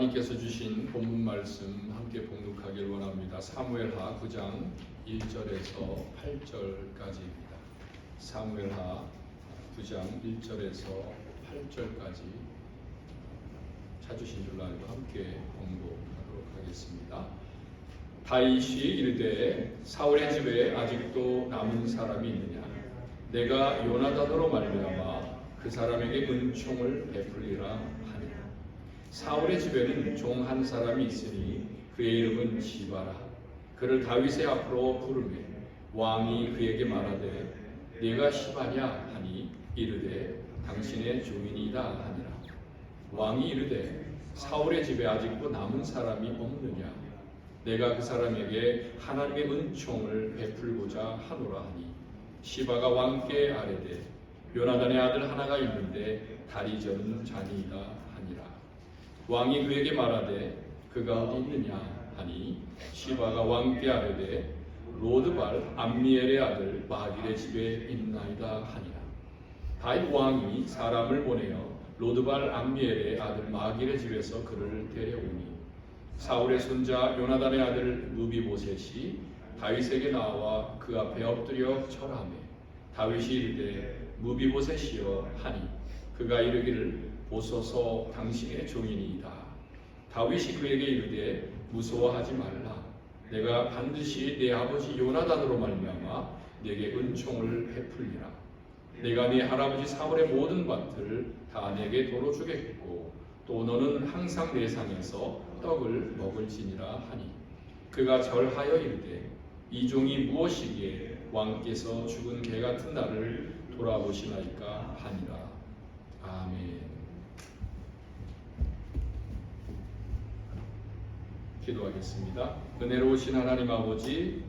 하나님께서 주신 본문 말씀 함께 봉독하길 원합니다. 사무엘하 9장 1절에서 8절까지입니다. 사무엘하 9장 1절에서 8절까지 찾으신 줄 알고 함께 봉독하도록 하겠습니다. 다윗이 이르되 사울의 집에 아직도 남은 사람이 있느냐? 내가 요나단으로 말미암아 그 사람에게 은총을 베풀리라 하니라. 사울의 집에는 종 한 사람이 있으니 그의 이름은 지바라. 그를 다윗의 앞으로 부르매 왕이 그에게 말하되 네가 시바냐 하니 이르되 당신의 종이니이다 하니라. 왕이 이르되 사울의 집에 아직도 남은 사람이 없느냐? 내가 그 사람에게 하나님의 은총을 베풀고자 하노라 하니 시바가 왕께 아뢰되 요나단의 아들 하나가 있는데 다리 저는 자니이다 하니라. 왕이 그에게 말하되 그가 어디 있느냐 하니 시바가 왕께 아뢰되 로드발 암미엘의 아들 마길의 집에 있나이다 하니라. 다윗 왕이 사람을 보내어 로드발 암미엘의 아들 마길의 집에서 그를 데려오니 사울의 손자 요나단의 아들 무비보셋이 다윗에게 나와 그 앞에 엎드려 절하매 다윗이 이르되 무비보셋이여 하니 그가 이르기를 보소서 당신의 종이니이다. 다윗이 그에게 이르되 무서워하지 말라. 내가 반드시 내 아버지 요나단으로 말미암아 내게 은총을 베풀리라. 내가 네 할아버지 사울의 모든 밭을 다 내게 도로 주겠고 또 너는 항상 내 상에서 떡을 먹을지니라 하니 그가 절하여 이르되 이 종이 무엇이기에 왕께서 죽은 개 같은 나를 돌아보시나이까 하니라. 아멘. 기도하겠습니다. 은혜로우신 하나님 아버지,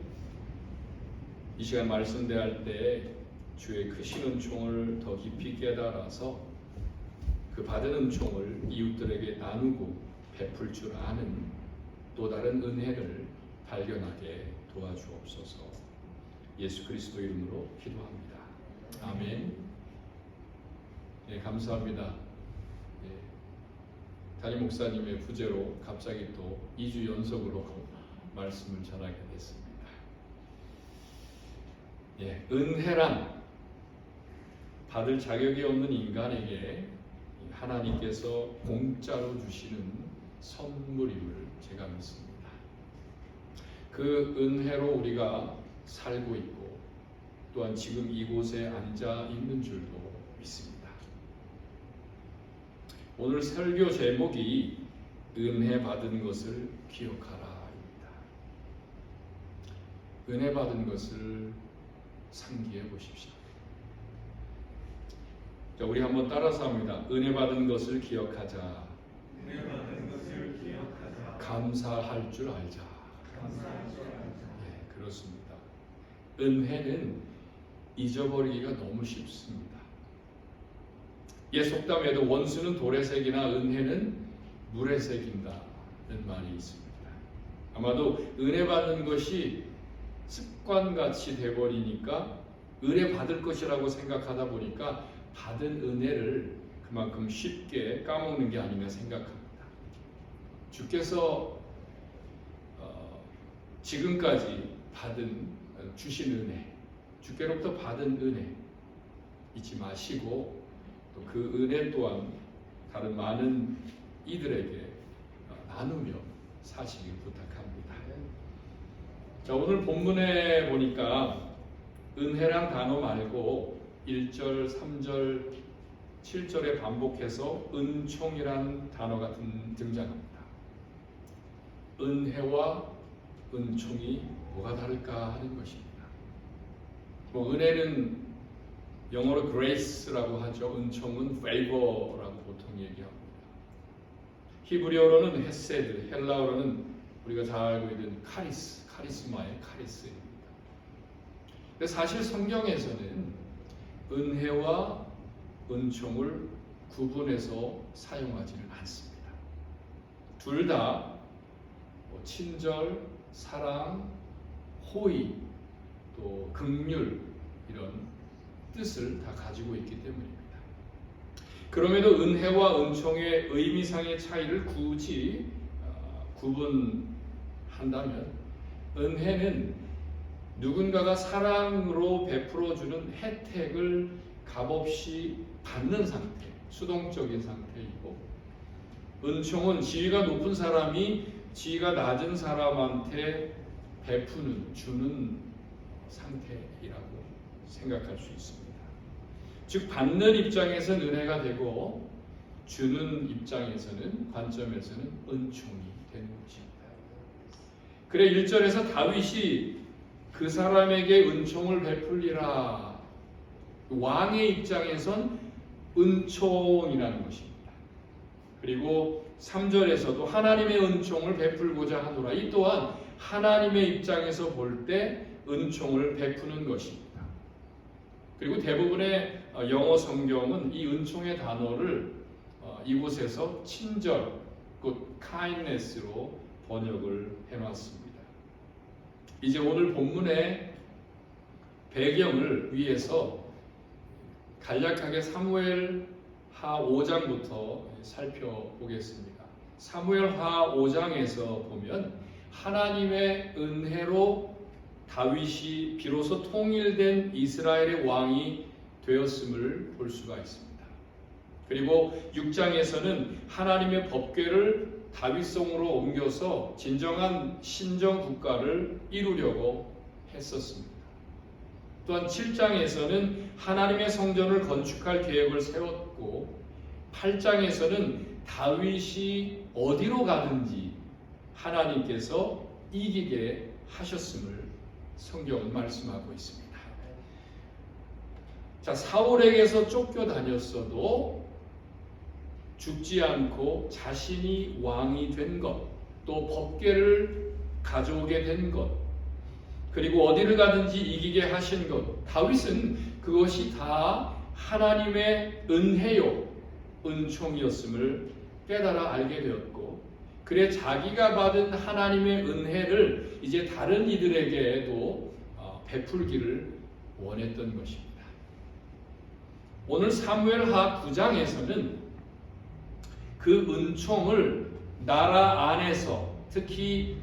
이 시간 말씀 대할 때 주의 크신 은총을 더 깊이 깨달아서 그 받은 은총을 이웃들에게 나누고 베풀 줄 아는 또 다른 은혜를 발견하게 도와주옵소서. 예수 그리스도 이름으로 기도합니다. 아멘. 네, 감사합니다. 네, 담임 목사님의 부재로 갑자기 또 2주 연속으로 말씀을 전하게 됐습니다. 예, 은혜란 받을 자격이 없는 인간에게 하나님께서 공짜로 주시는 선물임을 제가 믿습니다. 그 은혜로 우리가 살고 있고 또한 지금 이곳에 앉아 있는 줄도 믿습니다. 오늘 설교 제목이 은혜 받은 것을 기억하라입니다. 은혜 받은 것을 상기해 보십시오. 자, 우리 한번 따라서 합니다. 은혜 받은 것을 기억하자. 은혜 받은 것을 기억하자. 감사할 줄 알자. 감사할 줄 알자. 네, 그렇습니다. 은혜는 잊어버리기가 너무 쉽습니다. 옛 속담에도 원수는 돌에 새기나 은혜는 물에 새긴다는 말이 있습니다. 아마도 은혜 받는 것이 습관같이 돼버리니까 은혜 받을 것이라고 생각하다 보니까 받은 은혜를 그만큼 쉽게 까먹는 게 아닌가 생각합니다. 주께서 지금까지 주신 은혜, 주께로부터 받은 은혜 잊지 마시고 또 그 은혜 또한 다른 많은 이들에게 나누며 사시길 부탁합니다. 자, 오늘 본문에 보니까 은혜란 단어 말고 1절, 3절, 7절에 반복해서 은총이란 단어가 등장합니다. 은혜와 은총이 뭐가 다를까 하는 것입니다. 은혜는 영어로 grace라고 하죠. 은총은 favor라고 보통 얘기합니다. 히브리어로는 헤세드, 헬라어로는 우리가 잘 알고 있는 카리스마의 카리스입니다. 근데 사실 성경에서는 은혜와 은총을 구분해서 사용하지는 않습니다. 둘 다 친절, 사랑, 호의, 또 긍휼 이런 뜻을 다 가지고 있기 때문입니다. 그럼에도 은혜와 은총의 의미상의 차이를 굳이 구분한다면 은혜는 누군가가 사랑으로 베풀어주는 혜택을 값없이 받는 상태, 수동적인 상태이고, 은총은 지위가 높은 사람이 지위가 낮은 사람한테 베푸는, 주는 상태이라고 생각할 수 있습니다. 즉 받는 입장에서는 은혜가 되고 주는 입장에서는, 관점에서는 은총이 되는 것입니다. 그래 1절에서 다윗이 그 사람에게 은총을 베풀리라, 왕의 입장에선 은총이라는 것입니다. 그리고 3절에서도 하나님의 은총을 베풀고자 하노라, 이 또한 하나님의 입장에서 볼 때 은총을 베푸는 것입니다. 그리고 대부분의 영어 성경은 이 은총의 단어를 이곳에서 친절, 곧 kindness로 번역을 해놨습니다. 이제 오늘 본문의 배경을 위해서 간략하게 사무엘하 5장부터 살펴보겠습니다. 사무엘하 5장에서 보면 하나님의 은혜로 다윗이 비로소 통일된 이스라엘의 왕이 되었음을 볼 수가 있습니다. 그리고 6장에서는 하나님의 법궤를 다윗성으로 옮겨서 진정한 신정 국가를 이루려고 했었습니다. 또한 7장에서는 하나님의 성전을 건축할 계획을 세웠고, 8장에서는 다윗이 어디로 가든지 하나님께서 이기게 하셨음을 성경은 말씀하고 있습니다. 자, 사울에게서 쫓겨다녔어도 죽지 않고 자신이 왕이 된 것, 또 법궤를 가져오게 된 것, 그리고 어디를 가든지 이기게 하신 것, 다윗은 그것이 다 하나님의 은혜요, 은총이었음을 깨달아 알게 되었고, 그래 자기가 받은 하나님의 은혜를 이제 다른 이들에게도 베풀기를 원했던 것입니다. 오늘 사무엘하 9장에서는 그 은총을 나라 안에서 특히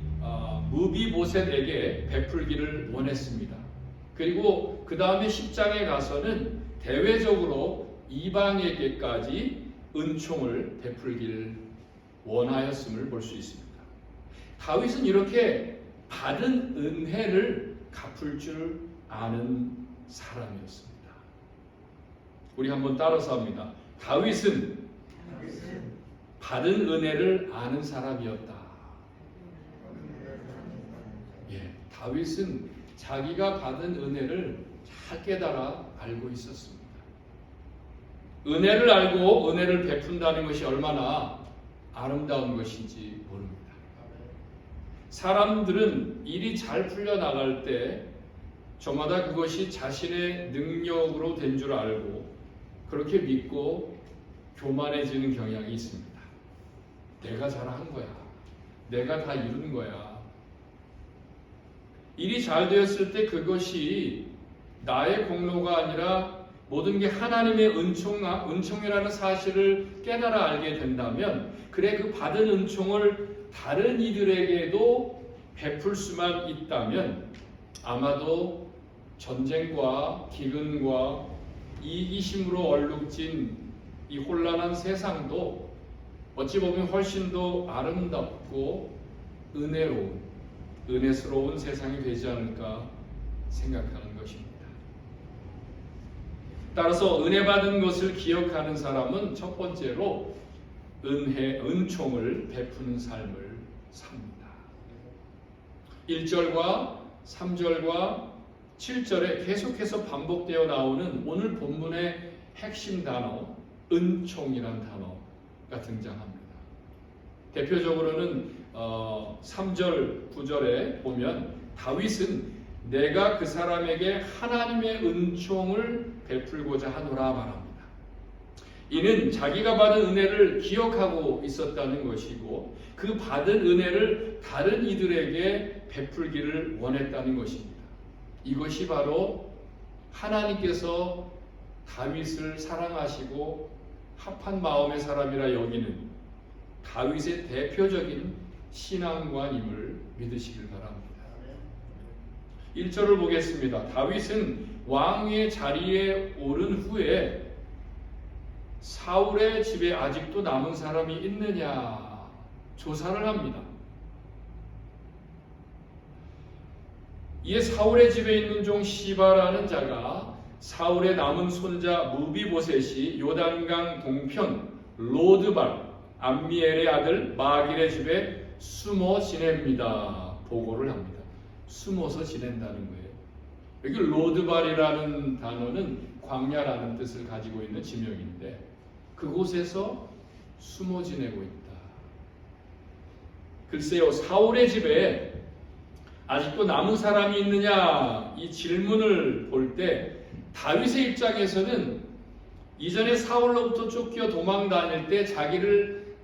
무비보셋에게 베풀기를 원했습니다. 그리고 그 다음에 10장에 가서는 대외적으로 이방에게까지 은총을 베풀기를 원하였음을 볼 수 있습니다. 다윗은 이렇게 받은 은혜를 갚을 줄 아는 사람이었습니다. 우리 한번 따라서 합니다. 다윗은 받은 은혜를 아는 사람이었다. 다윗은 자기가 받은 은혜를 잘 깨달아 알고 있었습니다. 은혜를 알고 은혜를 베푼다는 것이 얼마나 아름다운 것인지 모릅니다. 사람들은 일이 잘 풀려나갈 때 저마다 그것이 자신의 능력으로 된 줄 알고 그렇게 믿고 교만해지는 경향이 있습니다. 내가 잘한 거야. 내가 다 이룬 거야. 일이 잘 되었을 때 그것이 나의 공로가 아니라 모든 게 하나님의 은총이라는 사실을 깨달아 알게 된다면, 그래 그 받은 은총을 다른 이들에게도 베풀 수만 있다면 아마도 전쟁과 기근과 이기심으로 얼룩진 이 혼란한 세상도 어찌 보면 훨씬 더 아름답고 은혜스러운 세상이 되지 않을까 생각하는 것입니다. 따라서 은혜 받은 것을 기억하는 사람은 첫 번째로 은총을 베푸는 삶을 삽니다. 1절과 3절과 7절에 계속해서 반복되어 나오는 오늘 본문의 핵심 단어, 은총이란 단어가 등장합니다. 대표적으로는 3절, 9절에 보면 다윗은 내가 그 사람에게 하나님의 은총을 베풀고자 하노라 말합니다. 이는 자기가 받은 은혜를 기억하고 있었다는 것이고 그 받은 은혜를 다른 이들에게 베풀기를 원했다는 것입니다. 이것이 바로 하나님께서 다윗을 사랑하시고 합한 마음의 사람이라 여기는 다윗의 대표적인 신앙관임을 믿으시길 바랍니다. 1절을 보겠습니다. 다윗은 왕의 자리에 오른 후에 사울의 집에 아직도 남은 사람이 있느냐 조사를 합니다. 이에 사울의 집에 있는 종 시바라는 자가 사울의 남은 손자 무비보셋이 요단강 동편 로드발 암미엘의 아들 마길의 집에 숨어 지냅니다. 보고를 합니다. 숨어서 지낸다는 거예요. 여기 로드발이라는 단어는 광야라는 뜻을 가지고 있는 지명인데 그곳에서 숨어 지내고 있다. 글쎄요, 사울의 집에 아직도 남은 사람이 있느냐 이 질문을 볼 때 다윗의 입장에서는 이전에 사울로부터 쫓겨 도망 다닐 때 자기를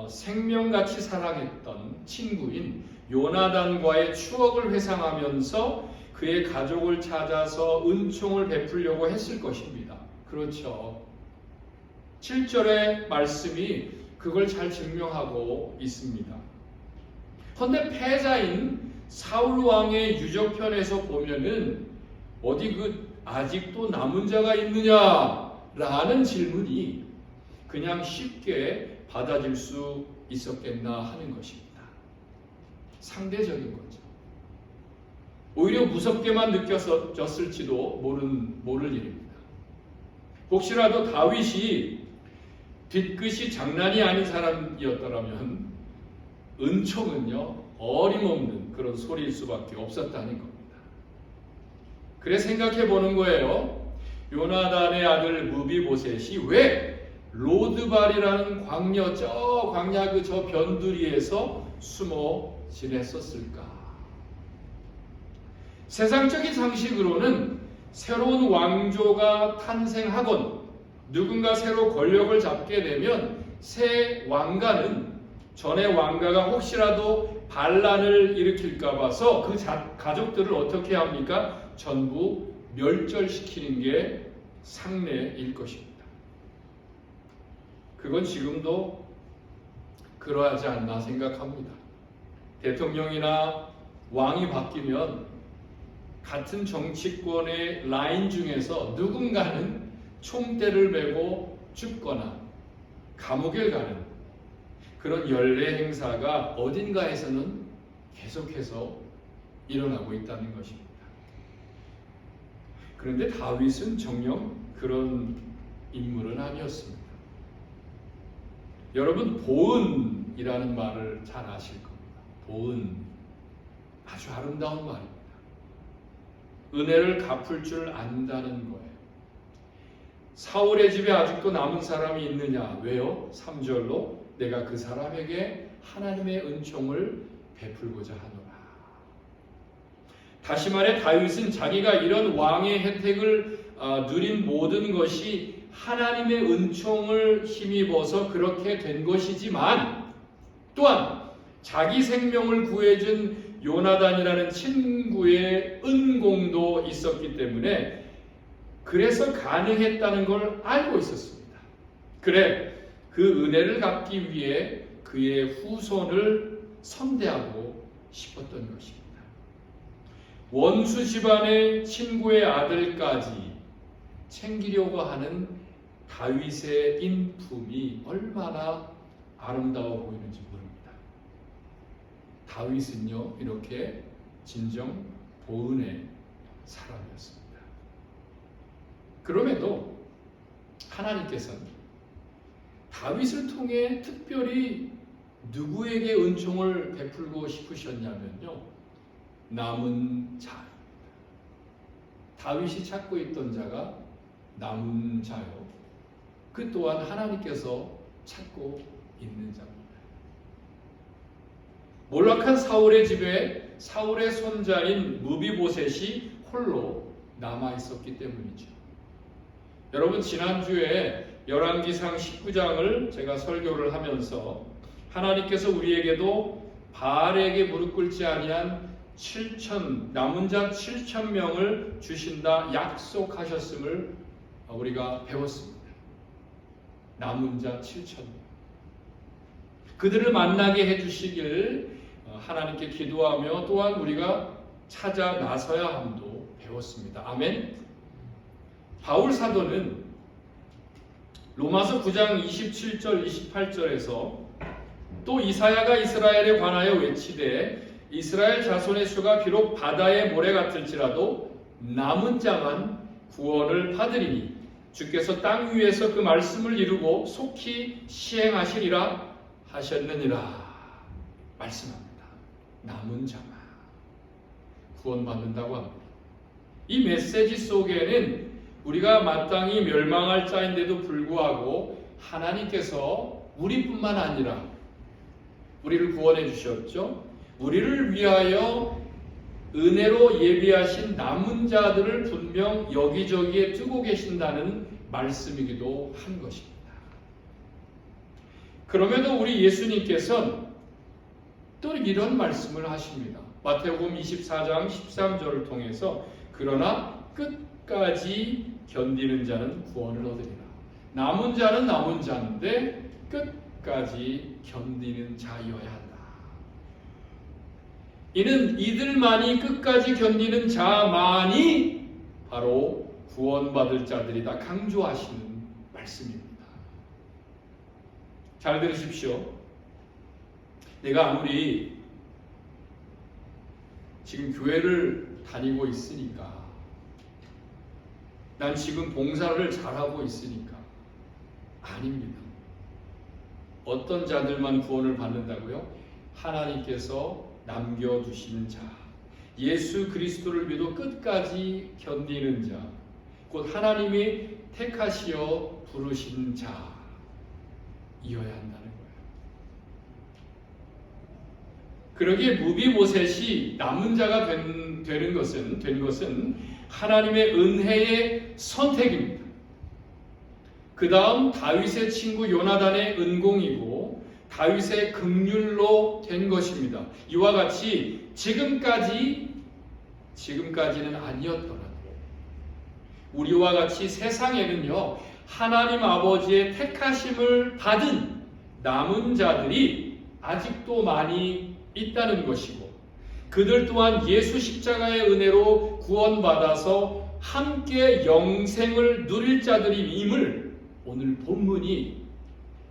생명같이 사랑했던 친구인 요나단과의 추억을 회상하면서 그의 가족을 찾아서 은총을 베풀려고 했을 것입니다. 그렇죠. 7절의 말씀이 그걸 잘 증명하고 있습니다. 그런데 패자인 사울 왕의 유적편에서 보면은 어디 아직도 남은 자가 있느냐라는 질문이 그냥 쉽게 받아질 수 있었겠나 하는 것입니다. 상대적인 거죠. 오히려 무섭게만 느껴졌을지도 모를 일입니다. 혹시라도 다윗이 뒤끝이 장난이 아닌 사람이었더라면 은총은요 어림없는 그런 소리일 수밖에 없었다는 겁니다. 그래 생각해 보는 거예요. 요나단의 아들 무비보셋이 왜 로드발이라는 광야 저 변두리에서 숨어 지냈었을까? 세상적인 상식으로는 새로운 왕조가 탄생하건 누군가 새로 권력을 잡게 되면 새 왕가는 전의 왕가가 혹시라도 반란을 일으킬까 봐서 그 가족들을 어떻게 합니까? 전부 멸절시키는 게 상례일 것입니다. 그건 지금도 그러하지 않나 생각합니다. 대통령이나 왕이 바뀌면 같은 정치권의 라인 중에서 누군가는 총대를 메고 죽거나 감옥에 가는 그런 연례 행사가 어딘가에서는 계속해서 일어나고 있다는 것입니다. 그런데 다윗은 정녕 그런 인물은 아니었습니다. 여러분 보은이라는 말을 잘 아실 겁니다. 보은 아주 아름다운 말입니다. 은혜를 갚을 줄 안다는 거예요. 사울의 집에 아직도 남은 사람이 있느냐? 왜요? 3절로 내가 그 사람에게 하나님의 은총을 베풀고자 하노라. 다시 말해 다윗은 자기가 이런 왕의 혜택을 누린 모든 것이 하나님의 은총을 힘입어서 그렇게 된 것이지만 또한 자기 생명을 구해준 요나단이라는 친구의 은공도 있었기 때문에 그래서 가능했다는 걸 알고 있었습니다. 그래 그 은혜를 갚기 위해 그의 후손을 선대하고 싶었던 것입니다. 원수 집안의 친구의 아들까지 챙기려고 하는 다윗의 인품이 얼마나 아름다워 보이는지 모릅니다. 다윗은요 이렇게 진정 보은의 사람이었습니다. 그럼에도 하나님께서는 다윗을 통해 특별히 누구에게 은총을 베풀고 싶으셨냐면요 남은 자입니다. 다윗이 찾고 있던 자가 남은 자요. 그 또한 하나님께서 찾고 있는 자입니다. 몰락한 사울의 집에 사울의 손자인 무비보셋이 홀로 남아 있었기 때문이죠. 여러분 지난주에 열왕기상 19장을 제가 설교를 하면서 하나님께서 우리에게도 바알에게 무릎 꿇지 아니한 남은 자 7,000명을 주신다 약속하셨음을 우리가 배웠습니다. 남은 자 7천. 그들을 만나게 해주시길 하나님께 기도하며 또한 우리가 찾아 나서야 함도 배웠습니다. 아멘. 바울 사도는 로마서 9장 27절 28절에서 또 이사야가 이스라엘에 관하여 외치되 이스라엘 자손의 수가 비록 바다의 모래 같을지라도 남은 자만 구원을 받으리니 주께서 땅 위에서 그 말씀을 이루고 속히 시행하시리라 하셨느니라 말씀합니다. 남은 자만 구원받는다고 합니다. 이 메시지 속에는 우리가 마땅히 멸망할 자인데도 불구하고 하나님께서 우리뿐만 아니라 우리를 구원해 주셨죠. 우리를 위하여 은혜로 예비하신 남은 자들을 분명 여기저기에 두고 계신다는 말씀이기도 한 것입니다. 그럼에도 우리 예수님께서는 또 이런 말씀을 하십니다. 마태복음 24장 13절을 통해서 그러나 끝까지 견디는 자는 구원을 얻으리라. 남은 자는 남은 자인데 끝까지 견디는 자여야 한다. 이는 이들만이 끝까지 견디는 자만이 바로 구원받을 자들이다 강조하시는 말씀입니다. 잘 들으십시오. 내가 아무리 지금 교회를 다니고 있으니까 난 지금 봉사를 잘하고 있으니까 아닙니다. 어떤 자들만 구원을 받는다고요? 하나님께서 남겨두신 자, 예수 그리스도를 믿어 끝까지 견디는 자, 곧 하나님이 택하시어 부르신 자이어야 한다는 거예요. 그러기에 무비보셋이 남은 자가 된 것은 하나님의 은혜의 선택입니다. 그 다음 다윗의 친구 요나단의 은공이고 다윗의 긍휼로 된 것입니다. 이와 같이 지금까지는 아니었더라도 우리와 같이 세상에는요 하나님 아버지의 택하심을 받은 남은 자들이 아직도 많이 있다는 것이고 그들 또한 예수 십자가의 은혜로 구원받아서 함께 영생을 누릴 자들임을 오늘 본문이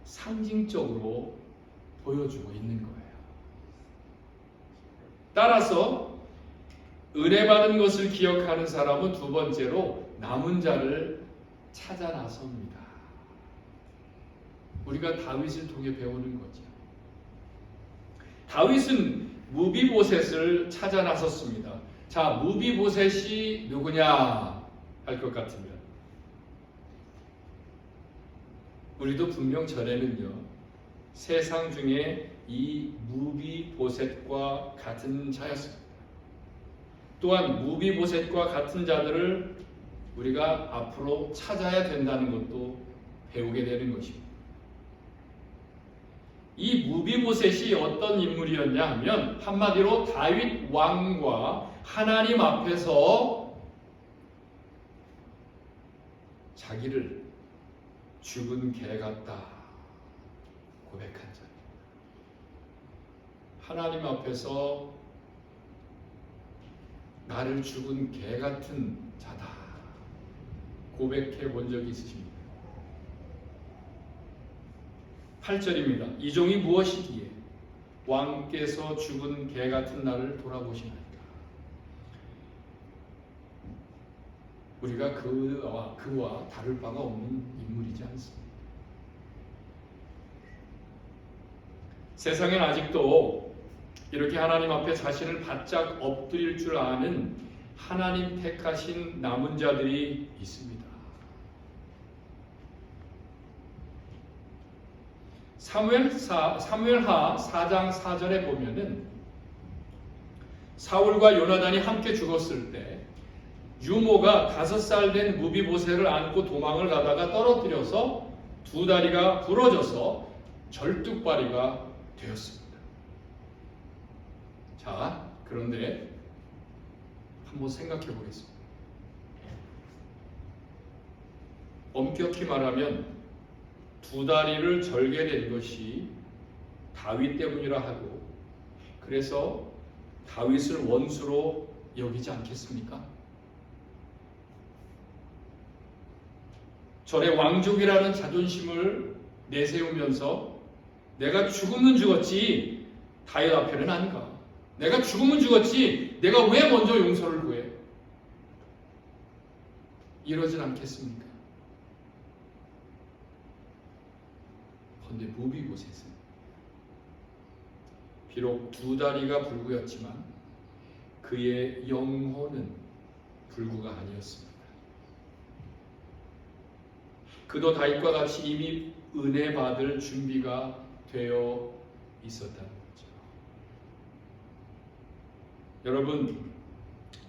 상징적으로 보여주고 있는 거예요. 따라서 은혜 받은 것을 기억하는 사람은 두 번째로 남은 자를 찾아 나섭니다. 우리가 다윗을 통해 배우는 거죠. 다윗은 무비보셋을 찾아 나섰습니다. 자, 무비보셋이 누구냐 할 것 같으면 우리도 분명 전에는요 세상 중에 이 무비보셋과 같은 자였습니다. 또한 무비보셋과 같은 자들을 우리가 앞으로 찾아야 된다는 것도 배우게 되는 것입니다. 이 무비보셋이 어떤 인물이었냐 하면 한마디로 다윗 왕과 하나님 앞에서 자기를 죽은 개 같다 고백한 자. 하나님 앞에서 나를 죽은 개 같은 자다 고백해 본 적이 있으십니까? 8절입니다. 이 종이 무엇이기에 왕께서 죽은 개 같은 나를 돌아보시나이까. 우리가 그와 다를 바가 없는 인물이지 않습니다. 세상엔 아직도 이렇게 하나님 앞에 자신을 바짝 엎드릴 줄 아는 하나님 택하신 남은 자들이 있습니다. 사무엘하 4장 4절에 보면은 사울과 요나단이 함께 죽었을 때 유모가 5살 된 무비보셋을 안고 도망을 가다가 떨어뜨려서 두 다리가 부러져서 절뚝발이가 되었습니다. 자, 그런데 한번 생각해 보겠습니다. 엄격히 말하면 두 다리를 절게 된 것이 다윗 때문이라 하고, 그래서 다윗을 원수로 여기지 않겠습니까? 전에 왕족이라는 자존심을 내세우면서 내가 죽으면 죽었지 다윗 앞에는 안 가. 내가 죽으면 죽었지 내가 왜 먼저 용서를 구해? 이러진 않겠습니까? 그런데 무비보셋은 비록 두 다리가 불구였지만 그의 영혼은 불구가 아니었습니다. 그도 다윗과 같이 이미 은혜 받을 준비가 되어 있었다는 거죠. 여러분,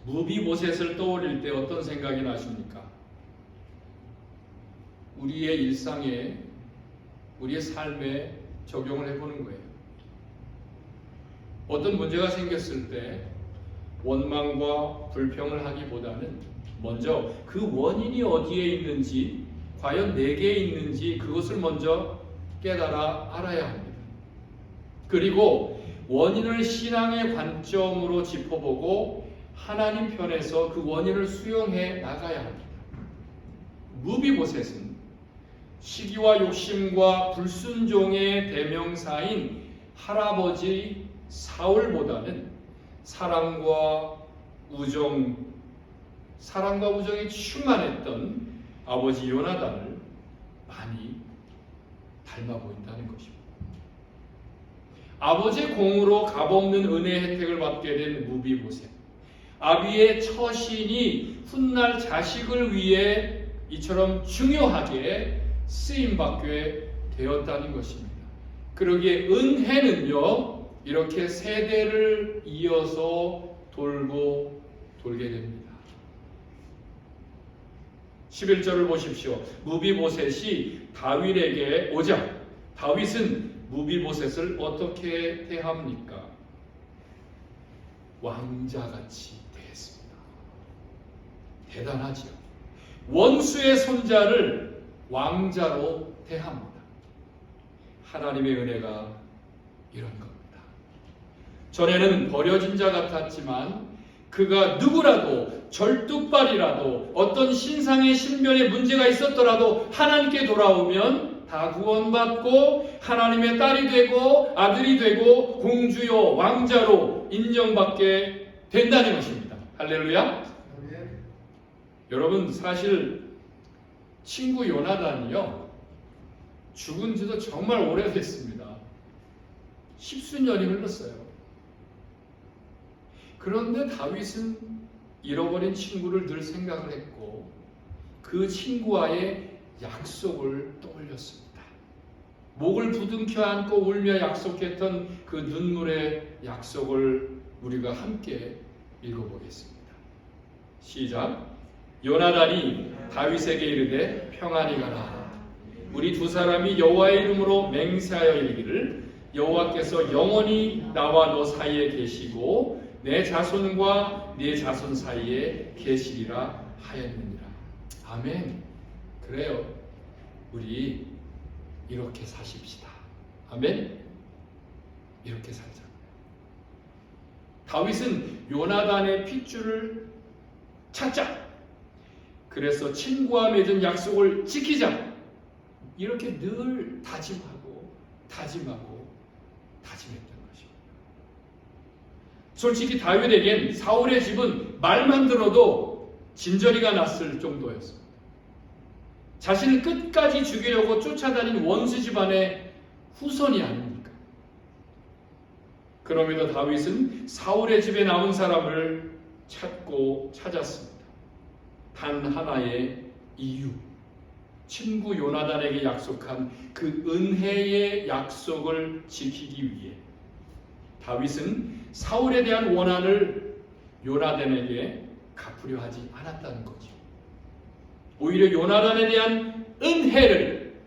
무비보셋을 떠올릴 때 어떤 생각이 나십니까? 우리의 일상에, 우리의 삶에 적용을 해보는 거예요. 어떤 문제가 생겼을 때 원망과 불평을 하기보다는 먼저 그 원인이 어디에 있는지, 과연 내게 있는지 그것을 먼저 깨달아 알아야 합니다. 그리고 원인을 신앙의 관점으로 짚어보고 하나님 편에서 그 원인을 수용해 나가야 합니다. 무비보셋은 시기와 욕심과 불순종의 대명사인 할아버지 사울보다는 사랑과 우정이 충만했던 아버지 요나단을 많이 닮아 보인다는 것입니다. 아버지의 공으로 값없는 은혜 혜택을 받게 된 무비보셋, 아비의 처신이 훗날 자식을 위해 이처럼 중요하게 쓰임받게 되었다는 것입니다. 그러기에 은혜는요, 이렇게 세대를 이어서 돌게 됩니다. 11절을 보십시오. 무비보셋이 다윗에게 오자 다윗은 무비보셋을 어떻게 대합니까? 왕자같이 대했습니다. 대단하죠. 원수의 손자를 왕자로 대합니다. 하나님의 은혜가 이런 겁니다. 전에는 버려진 자 같았지만 그가 누구라도 절뚝발이라도 어떤 신상의 신변에 문제가 있었더라도 하나님께 돌아오면 다 구원받고 하나님의 딸이 되고 아들이 되고 공주요 왕자로 인정받게 된다는 것입니다. 할렐루야. 여러분, 사실 친구 요나단이요 죽은 지도 정말 오래됐습니다. 10수년이 흘렀어요. 그런데 다윗은 잃어버린 친구를 늘 생각을 했고 그 친구와의 약속을 떠올렸습니다. 목을 부둥켜 안고 울며 약속했던 그 눈물의 약속을 우리가 함께 읽어보겠습니다. 시작. 요나단이 다윗에게 이르되 평안히 가라. 우리 두 사람이 여호와의 이름으로 맹세하여 이르기를 여호와께서 영원히 나와 너 사이에 계시고 내 자손과 네 자손 사이에 계시리라 하였느니라. 아멘. 그래요. 우리 이렇게 사십시다. 아멘. 이렇게 살자. 다윗은 요나단의 핏줄을 찾자. 그래서 친구와 맺은 약속을 지키자. 이렇게 늘 다짐했던 것입니다. 솔직히 다윗에겐 사울의 집은 말만 들어도 진저리가 났을 정도였습니다. 자신을 끝까지 죽이려고 쫓아다닌 원수 집안의 후손이 아닙니까? 그럼에도 다윗은 사울의 집에 남은 사람을 찾았습니다. 단 하나의 이유, 친구 요나단에게 약속한 그 은혜의 약속을 지키기 위해 다윗은 사울에 대한 원한을 요나단에게 갚으려 하지 않았다는 거죠. 오히려 요나단에 대한 은혜를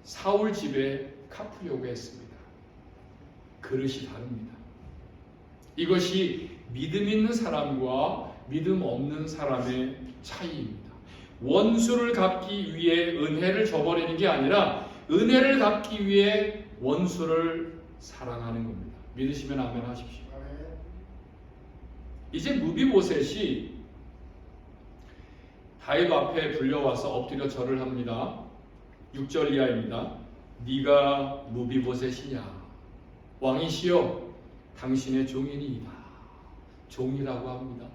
사울 집에 갚으려고 했습니다. 그릇이 다릅니다. 이것이 믿음 있는 사람과 믿음 없는 사람의 차이입니다. 원수를 갚기 위해 은혜를 저버리는 게 아니라 은혜를 갚기 위해 원수를 사랑하는 겁니다. 믿으시면 아멘 하십시오. 이제 무비보셋이 다윗 앞에 불려와서 엎드려 절을 합니다. 6절 이하입니다. 네가 무비보셋이냐? 왕이시여 당신의 종이니이다. 종이라고 합니다.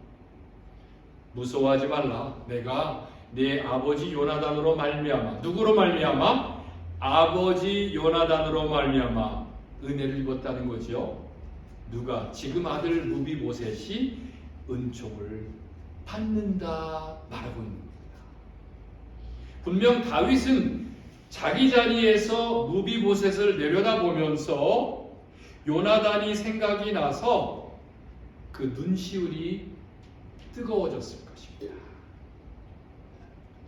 무서워하지 말라. 내가 내 아버지 요나단으로 말미암아, 누구로 말미암아? 아버지 요나단으로 말미암아 은혜를 입었다는 거죠. 누가? 지금 아들 무비보셋이 은총을 받는다 말하고 있는 겁니다. 분명 다윗은 자기 자리에서 무비보셋을 내려다보면서 요나단이 생각이 나서 그 눈시울이 뜨거워졌을 것입니다.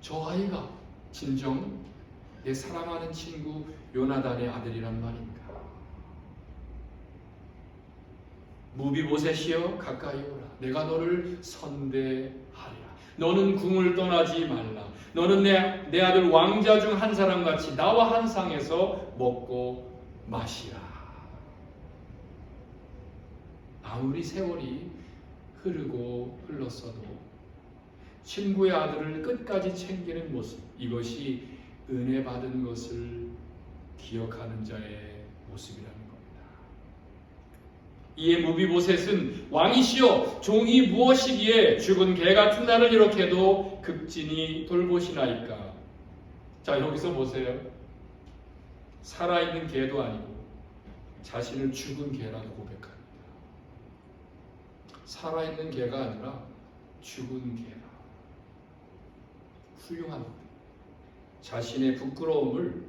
저 아이가 진정 내 사랑하는 친구 요나단의 아들이란 말인가? 무비보셋이여 가까이 오라. 내가 너를 선대하리라. 너는 궁을 떠나지 말라. 너는 내 아들 왕자 중 한 사람같이 나와 한 상에서 먹고 마시라. 아무리 세월이 흐르고 흘렀어도 친구의 아들을 끝까지 챙기는 모습, 이것이 은혜 받은 것을 기억하는 자의 모습이라는 겁니다. 이에 무비보셋은 왕이시여 종이 무엇이기에 죽은 개 같은 나를 이렇게도 극진히 돌보시나이까. 자, 여기서 보세요. 살아있는 개도 아니고 자신을 죽은 개라고 고백합니다. 살아있는 개가 아니라 죽은 개라. 훌륭합니다. 자신의 부끄러움을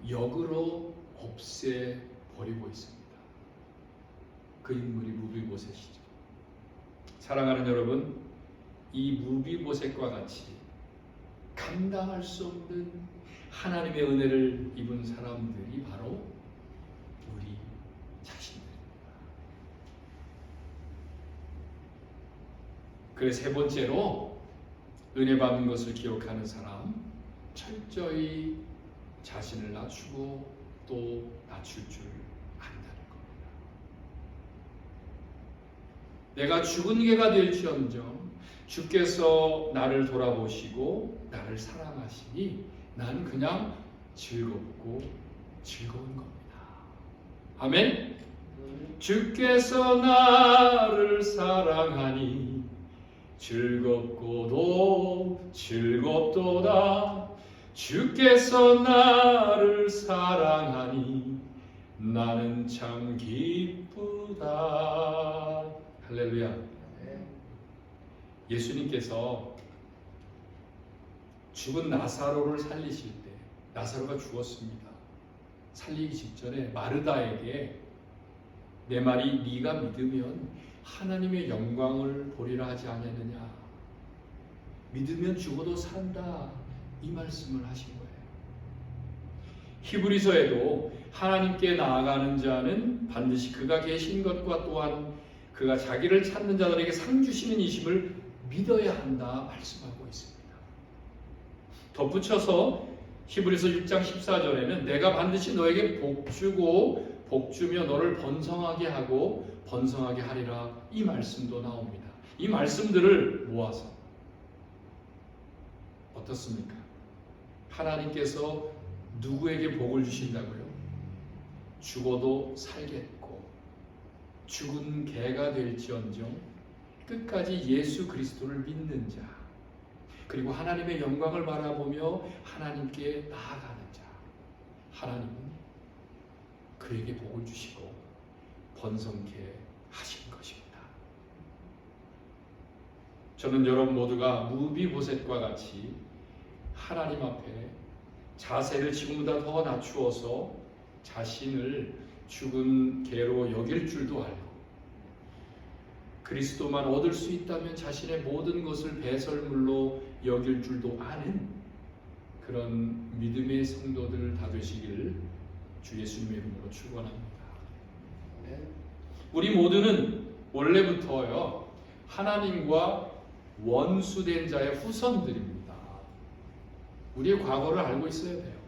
역으로 없애버리고 있습니다. 그 인물이 무비보셋이죠. 사랑하는 여러분, 이 무비보셋과 같이 감당할 수 없는 하나님의 은혜를 입은 사람들이 바로 우리 자신들입니다. 그래서 세 번째로 은혜 받는 것을 기억하는 사람, 철저히 자신을 낮추고 또 낮출 줄 안다는 겁니다. 내가 죽은 개가 될지언정 주께서 나를 돌아보시고 나를 사랑하시니 나는 그냥 즐겁고 즐거운 겁니다. 아멘. 주께서 나를 사랑하니 즐겁고도 즐겁도다. 주께서 나를 사랑하니 나는 참 기쁘다. 할렐루야. 예수님께서 죽은 나사로를 살리실 때, 나사로가 죽었습니다. 살리기 직전에 마르다에게 내 말이 네가 믿으면 하나님의 영광을 보리라 하지 않았느냐. 믿으면 죽어도 산다. 이 말씀을 하신 거예요. 히브리서에도 하나님께 나아가는 자는 반드시 그가 계신 것과 또한 그가 자기를 찾는 자들에게 상 주시는 이심을 믿어야 한다 말씀하고 있습니다. 덧붙여서 히브리서 6장 14절에는 내가 반드시 너에게 복주고 복주며 너를 번성하게 하고 번성하게 하리라 이 말씀도 나옵니다. 이 말씀들을 모아서 어떻습니까? 하나님께서 누구에게 복을 주신다고요? 죽어도 살겠고 죽은 개가 될지언정 끝까지 예수 그리스도를 믿는 자, 그리고 하나님의 영광을 바라보며 하나님께 나아가는 자, 하나님은 그에게 복을 주시고 번성케 하신 것입니다. 저는 여러분 모두가 무비보셋과 같이 하나님 앞에 자세를 지금보다 더 낮추어서 자신을 죽은 개로 여길 줄도 알고 그리스도만 얻을 수 있다면 자신의 모든 것을 배설물로 여길 줄도 아는 그런 믿음의 성도들 다 되시기를 주 예수님의 이름으로 축원합니다. 우리 모두는 원래부터요 하나님과 원수된 자의 후손들입니다. 우리의 과거를 알고 있어야 돼요.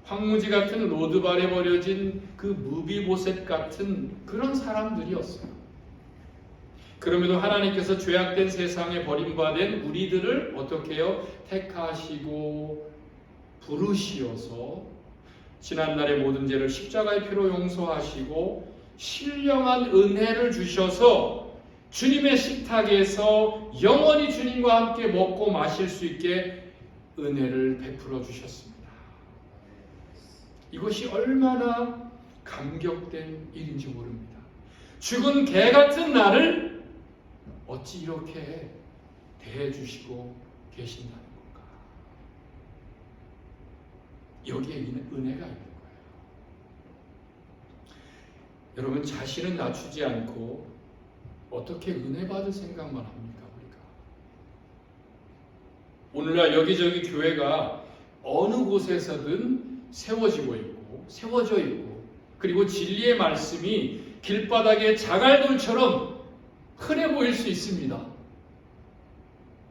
황무지 같은 로드발에 버려진 그 무비보셋 같은 그런 사람들이었어요. 그럼에도 하나님께서 죄악된 세상에 버림받은 우리들을 어떻게 해요? 택하시고 부르시어서 지난날의 모든 죄를 십자가의 피로 용서하시고 신령한 은혜를 주셔서 주님의 식탁에서 영원히 주님과 함께 먹고 마실 수 있게 은혜를 베풀어 주셨습니다. 이것이 얼마나 감격된 일인지 모릅니다. 죽은 개 같은 나를 어찌 이렇게 대해주시고 계신다는 건가? 여기에 은혜가 있는 거예요. 여러분, 자신은 낮추지 않고 어떻게 은혜 받을 생각만 합니까? 우리가 오늘날 여기저기 교회가 어느 곳에서든 세워지고 있고 세워져 있고, 그리고 진리의 말씀이 길바닥에 자갈돌처럼 흔해 보일 수 있습니다.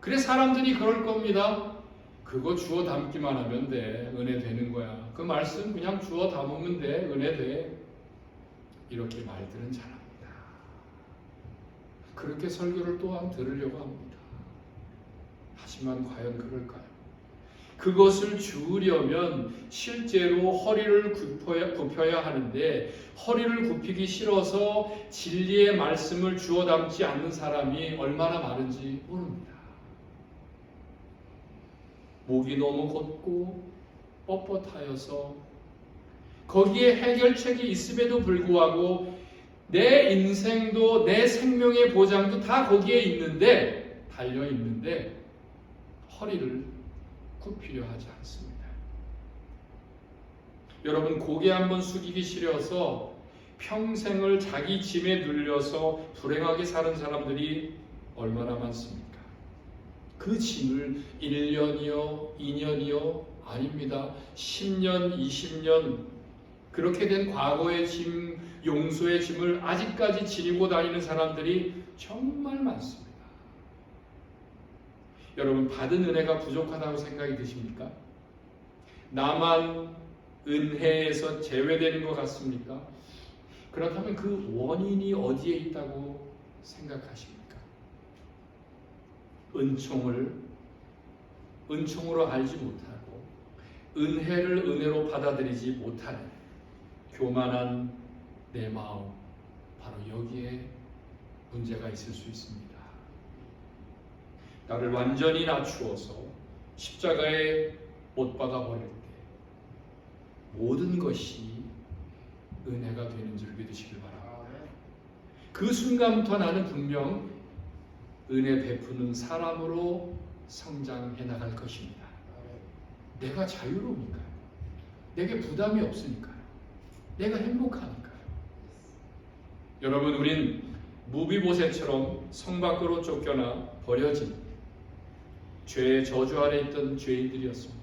그래 사람들이 그럴 겁니다. 그거 주워 담기만 하면 돼. 은혜 되는 거야. 그 말씀 그냥 주워 담으면 돼. 은혜 돼. 이렇게 말들은 잘합니다. 그렇게 설교를 또한 들으려고 합니다. 하지만 과연 그럴까요? 그것을 주우려면 실제로 허리를 굽혀야 하는데, 허리를 굽히기 싫어서 진리의 말씀을 주워 담지 않는 사람이 얼마나 많은지 모릅니다. 목이 너무 곧고 뻣뻣하여서 거기에 해결책이 있음에도 불구하고 내 인생도 내 생명의 보장도 다 거기에 있는데, 달려 있는데 허리를 굽히려 하지 않습니다. 여러분, 고개 한번 숙이기 싫어서 평생을 자기 짐에 눌려서 불행하게 사는 사람들이 얼마나 많습니까? 그 짐을 1년이요, 2년이요, 아닙니다. 10년, 20년 그렇게 된 과거의 짐, 용서의 짐을 아직까지 지니고 다니는 사람들이 정말 많습니다. 여러분, 받은 은혜가 부족하다고 생각이 드십니까? 나만 은혜에서 제외되는 것 같습니까? 그렇다면 그 원인이 어디에 있다고 생각하십니까? 은총으로 알지 못하고 은혜를 은혜로 받아들이지 못하는 교만한 내 마음, 바로 여기에 문제가 있을 수 있습니다. 나를 완전히 낮추어서 십자가에 못 박아 버릴 때 모든 것이 은혜가 되는 줄 믿으시길 바랍니다. 그 순간부터 나는 분명 은혜 베푸는 사람으로 성장해 나갈 것입니다. 내가 자유로우니까요. 내게 부담이 없으니까요. 내가 행복하니까요. 여러분, 우린 무비보셋처럼 성 밖으로 쫓겨나 버려진 죄의 저주 아래 있던 죄인들이었습니다.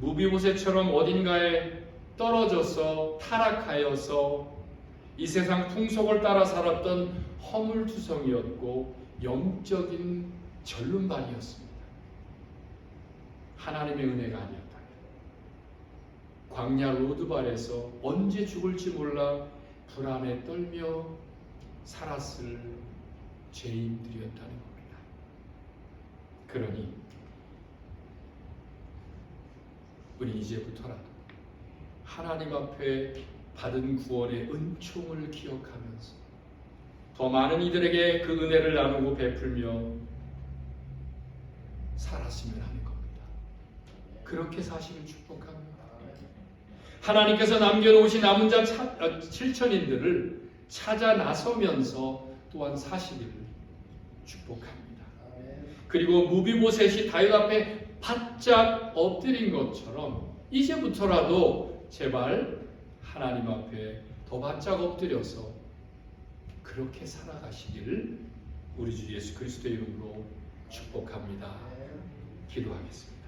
무비보셋처럼 어딘가에 떨어져서 타락하여서 이 세상 풍속을 따라 살았던 허물투성이었고 영적인 절름발이었습니다. 하나님의 은혜가 아니었다면 광야 로드발에서 언제 죽을지 몰라 불안에 떨며 살았을 죄인들이었다는 겁니다. 그러니 우리 이제부터라도 하나님 앞에 받은 구원의 은총을 기억하면서 더 많은 이들에게 그 은혜를 나누고 베풀며 살았으면 하는 겁니다. 그렇게 사시길 축복합니다. 하나님께서 남겨놓으신 남은 자 7천인들을 찾아 나서면서 또한 사시기를 축복합니다. 그리고 무비보셋이 다윗 앞에 바짝 엎드린 것처럼 이제부터라도 제발 하나님 앞에 더 바짝 엎드려서 그렇게 살아가시기를 우리 주 예수 그리스도의 이름으로 축복합니다. 기도하겠습니다.